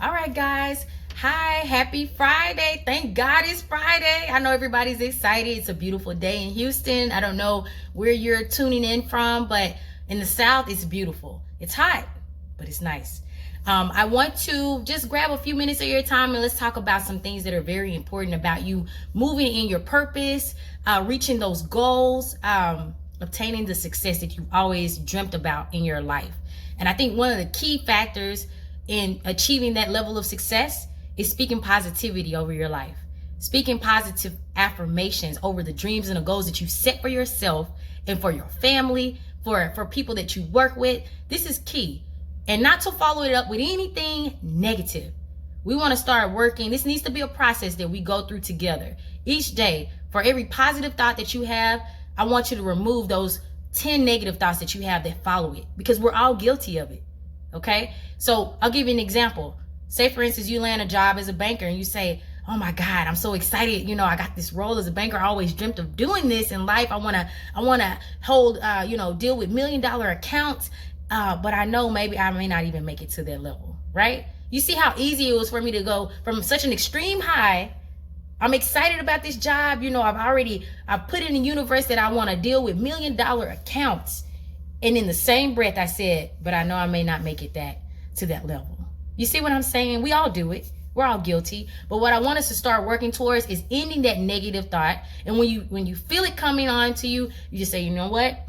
All right, guys. Hi, happy Friday. Thank God it's Friday. I know everybody's excited. It's a beautiful day in Houston. I don't know where you're tuning in from, but in the South, it's beautiful. It's hot, but it's nice. I want to just grab a few minutes of your time and let's talk about some things that are very important about you moving in your purpose, reaching those goals, obtaining the success that you've always dreamt about in your life. And I think one of the key factors in achieving that level of success is speaking positivity over your life, speaking positive affirmations over the dreams and the goals that you set for yourself and for your family, for people that you work with. This is key. And not to follow it up with anything negative. We want to start working. This needs to be a process that we go through together each day. For every positive thought that you have, I want you to remove those 10 negative thoughts that you have that follow it, because we're all guilty of it. Okay, so I'll give you an example. Say, for instance, you land a job as a banker and you say, oh my God, I'm so excited. You know, I got this role as a banker. I always dreamt of doing this in life. I want to hold, deal with $1 million accounts. But I know maybe I may not even make it to that level, right? You see how easy it was for me to go from such an extreme high. I'm excited about this job. You know, I've put in the universe that I want to deal with $1 million accounts. And in the same breath, I said, but I know I may not make it to that level. You see what I'm saying? We all do it. We're all guilty. But what I want us to start working towards is ending that negative thought. And when you feel it coming on to you, you just say, you know what?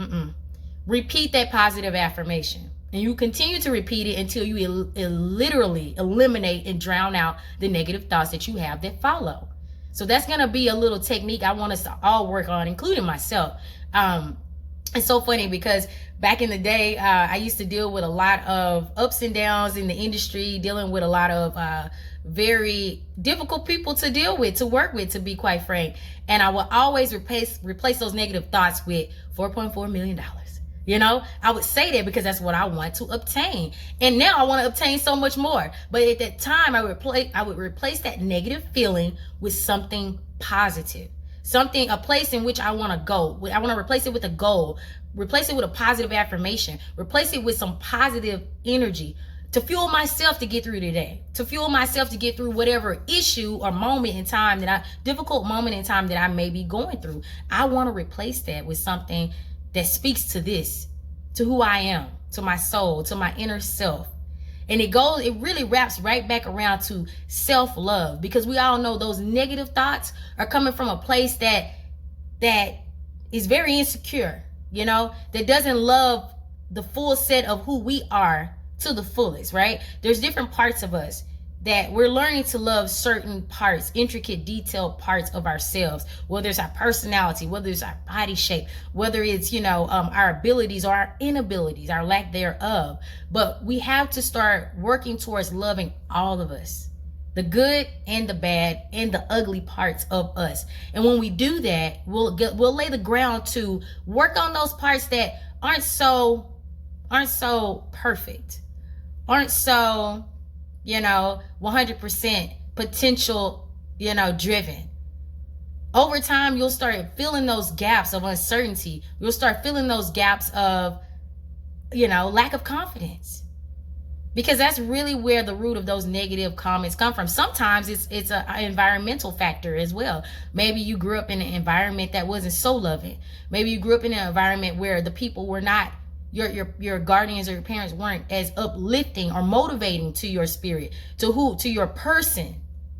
Repeat that positive affirmation. And you continue to repeat it until you literally eliminate and drown out the negative thoughts that you have that follow. So that's going to be a little technique I want us to all work on, including myself. It's so funny because back in the day, I used to deal with a lot of ups and downs in the industry, dealing with a lot of very difficult people to deal with, to work with, to be quite frank. And I will always replace those negative thoughts with $4.4 million. You know, I would say that because that's what I want to obtain. And now I want to obtain so much more. But at that time, I would replace that negative feeling with something positive. A place in which I want to go. I want to replace it with a goal, replace it with a positive affirmation, replace it with some positive energy to fuel myself to get through today, to fuel myself to get through whatever issue or difficult moment in time that I may be going through. I want to replace that with something that speaks to this, to who I am, to my soul, to my inner self. And it really wraps right back around to self-love, because we all know those negative thoughts are coming from a place that is very insecure, you know, that doesn't love the full set of who we are to the fullest, right? There's different parts of us that we're learning to love, certain parts, intricate, detailed parts of ourselves, whether it's our personality, whether it's our body shape, whether it's, our abilities or our inabilities, our lack thereof. But we have to start working towards loving all of us, the good and the bad and the ugly parts of us. And when we do that, we'll lay the ground to work on those parts that aren't so perfect, aren't so 100% potential, driven. Over time, you'll start filling those gaps of uncertainty. You'll start filling those gaps of, lack of confidence. Because that's really where the root of those negative comments come from. Sometimes it's an environmental factor as well. Maybe you grew up in an environment that wasn't so loving. Maybe you grew up in an environment where the people were not, your guardians or your parents weren't as uplifting or motivating to your spirit, to your person,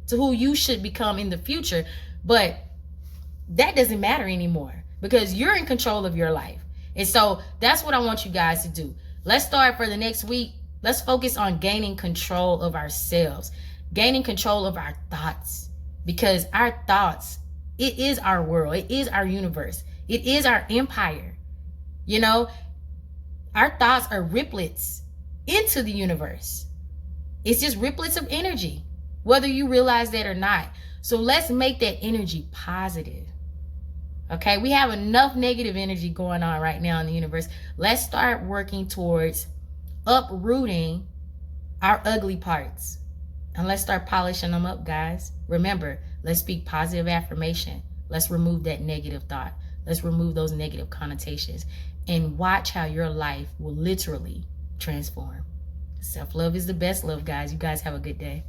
to who you should become in the future. But that doesn't matter anymore because you're in control of your life. And so that's what I want you guys to do. Let's start for the next week. Let's focus on gaining control of ourselves, gaining control of our thoughts, because our thoughts, it is our world. It is our universe. It is our empire. Our thoughts are riplets into the universe. It's just riplets of energy, whether you realize that or not. So let's make that energy positive. Okay, we have enough negative energy going on right now in the universe. Let's start working towards uprooting our ugly parts. And let's start polishing them up, guys. Remember, let's speak positive affirmation. Let's remove that negative thought. Let's remove those negative connotations and watch how your life will literally transform. Self-love is the best love, guys. You guys have a good day.